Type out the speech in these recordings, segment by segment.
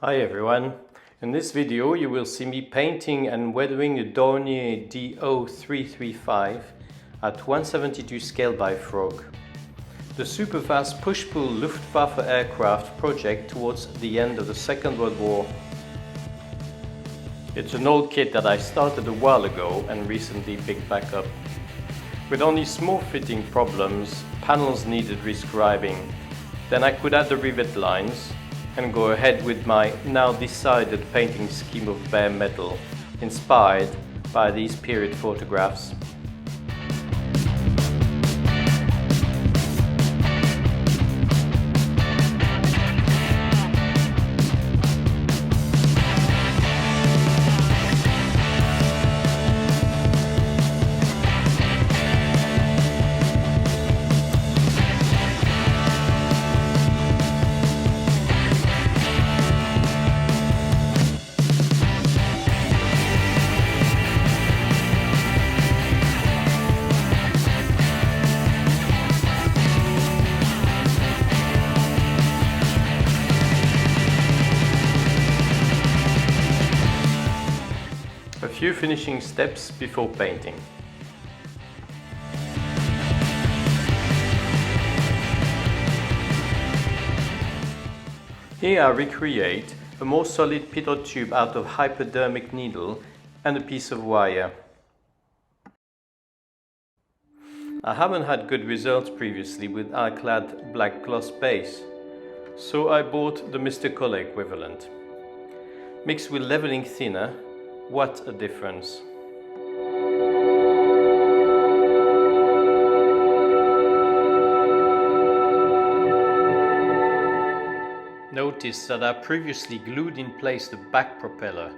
Hi everyone, in this video you will see me painting and weathering a Dornier Do335 at 172 scale by Frog. The super fast push-pull Luftwaffe aircraft project towards the end of the Second World War. It's an old kit that I started a while ago and recently picked back up. With only small fitting problems, panels needed rescribing. Then I could add the rivet lines and go ahead with my now decided painting scheme of bare metal, inspired by these period photographs. A few finishing steps before painting. Here I recreate a more solid pitot tube out of hypodermic needle and a piece of wire. I haven't had good results previously with alclad black gloss base, so I bought the Mr. Color equivalent. Mixed with leveling thinner, what a difference! Notice that I previously glued in place the back propeller,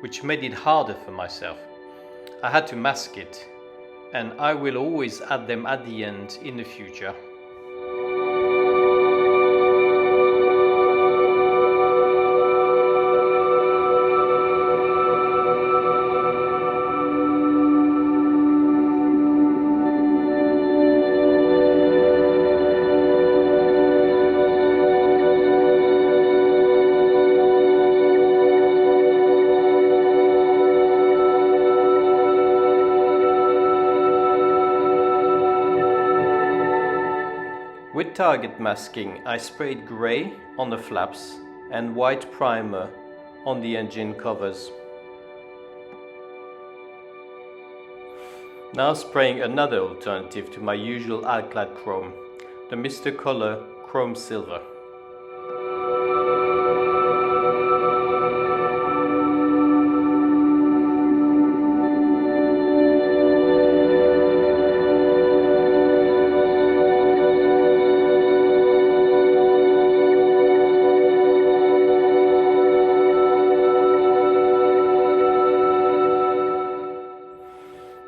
which made it harder for myself. I had to mask it, and I will always add them at the end in the future. With target masking, I sprayed grey on the flaps and white primer on the engine covers. Now spraying another alternative to my usual alclad chrome, the Mr. Color Chrome Silver.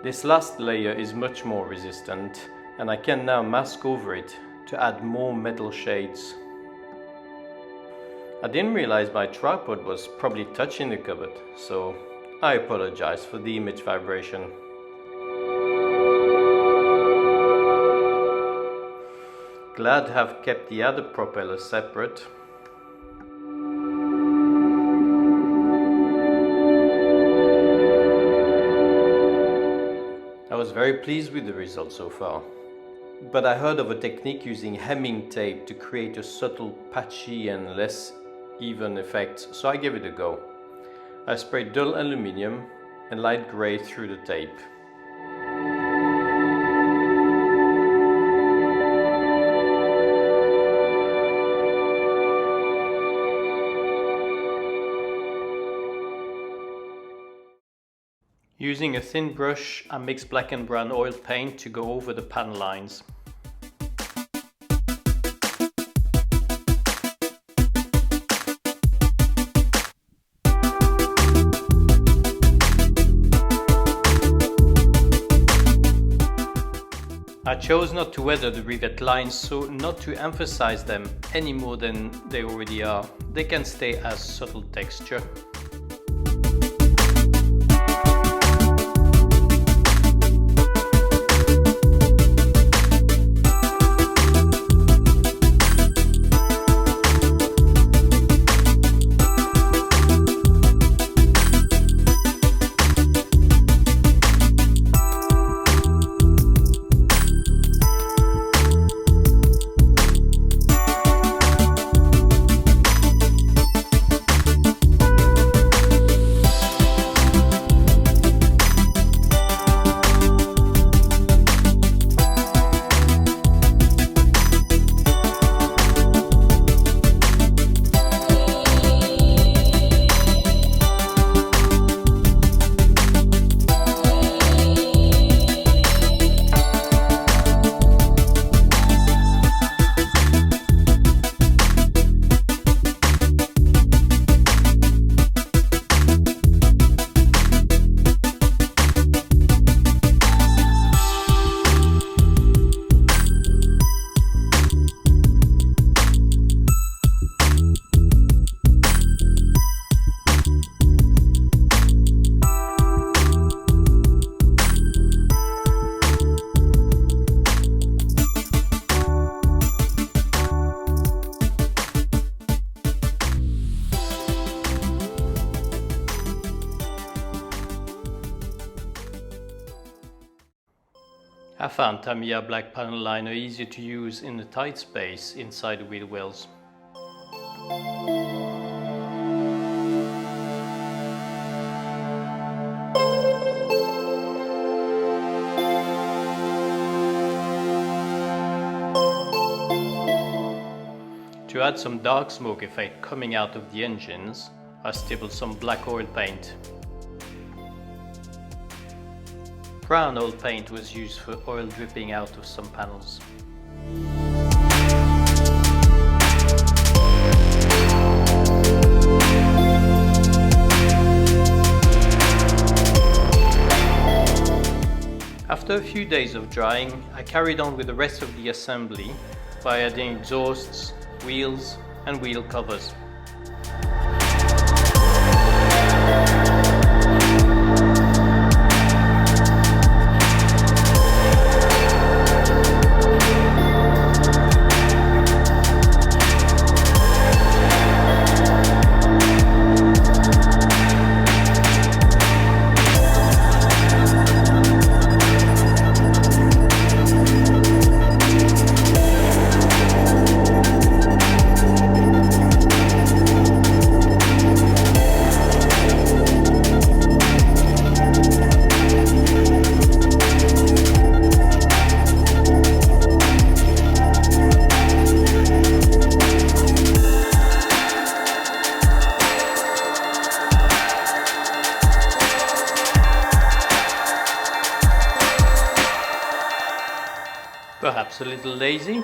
This last layer is much more resistant, and I can now mask over it to add more metal shades. I didn't realize my tripod was probably touching the cupboard, so I apologize for the image vibration. Glad to have kept the other propeller separate. I was very pleased with the result so far, but I heard of a technique using hemming tape to create a subtle patchy and less even effect, so I gave it a go. I sprayed dull aluminium and light grey through the tape. Using a thin brush, I mixed black and brown oil paint to go over the panel lines. I chose not to weather the rivet lines, so not to emphasize them any more than they already are. They can stay as subtle texture. found Tamiya black panel liner easier to use in a tight space inside the wheel wells. To add some dark smoke effect coming out of the engines, I stippled some black oil paint. Brown oil paint was used for oil dripping out of some panels. After a few days of drying, I carried on with the rest of the assembly by adding exhausts, wheels and wheel covers. Perhaps a little lazy,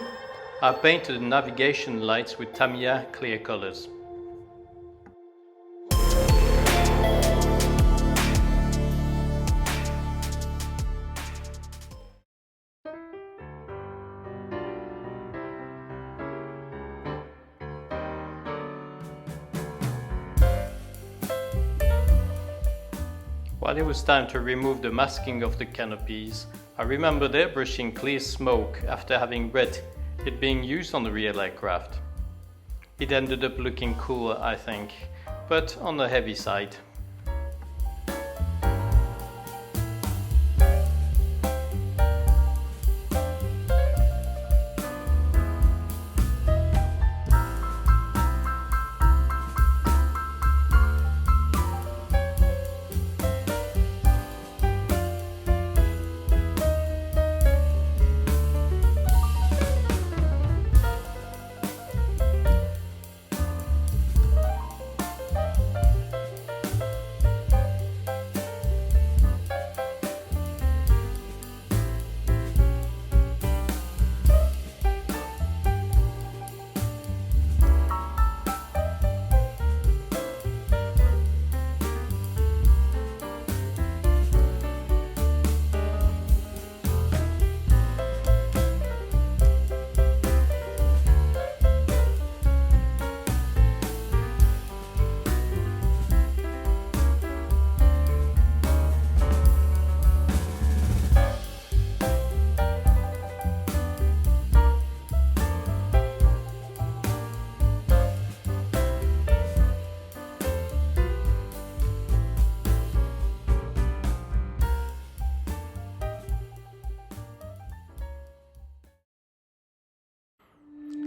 I painted the navigation lights with Tamiya clear colors. While it was time to remove the masking of the canopies, I remembered airbrushing clear smoke after having read it being used on the real aircraft. It ended up looking cool, I think, but on the heavy side.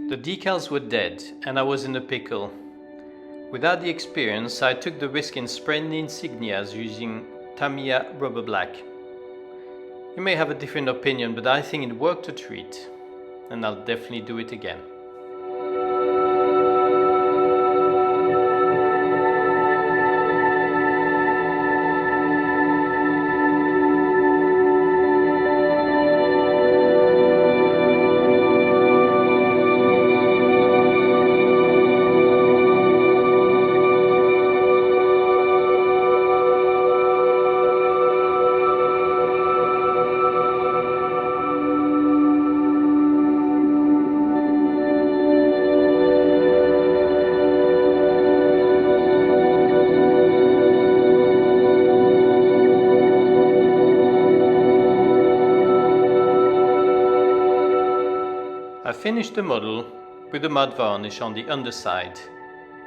The decals were dead and I was in a pickle. Without the experience, I took the risk in spraying the insignias using Tamiya rubber black. You may have a different opinion, but I think it worked a treat, and I'll definitely do it again. I finished the model with the mud varnish on the underside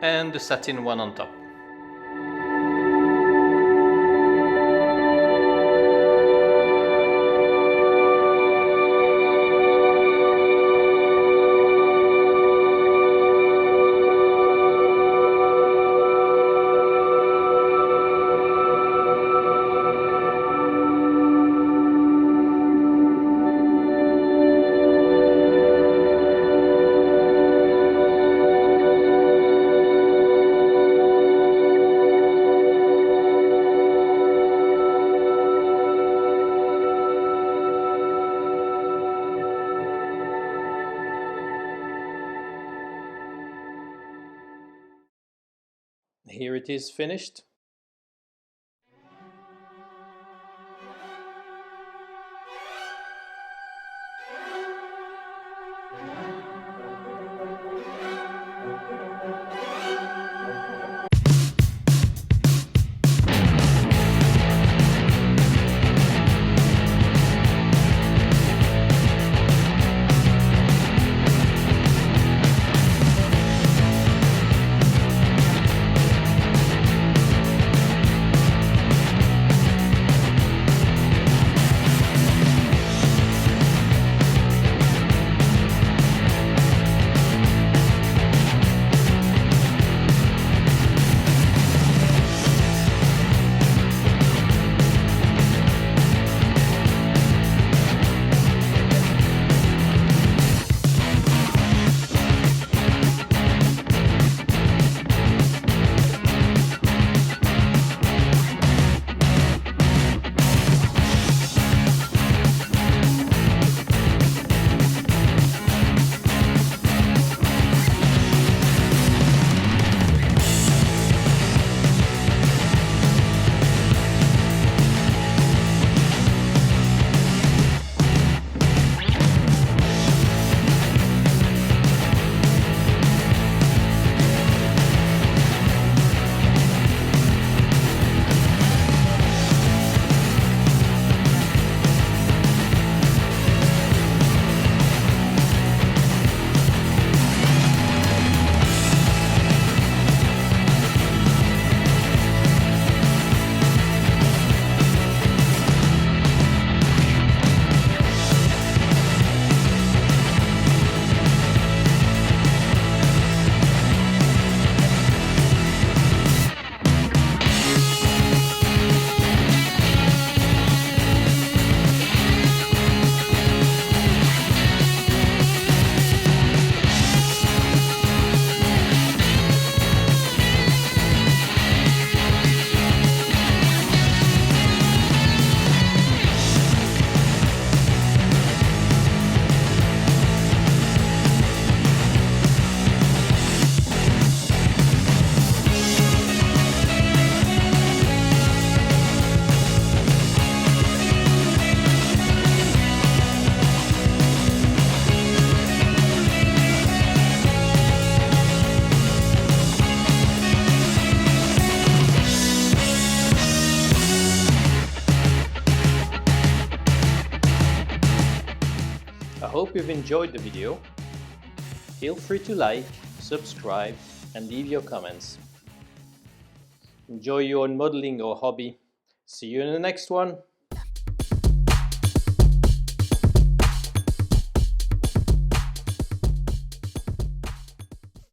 and the satin one on top. here it is finished. I hope you've enjoyed the video. Feel free to like, subscribe and leave your comments. Enjoy your own modeling or hobby. See you in the next one.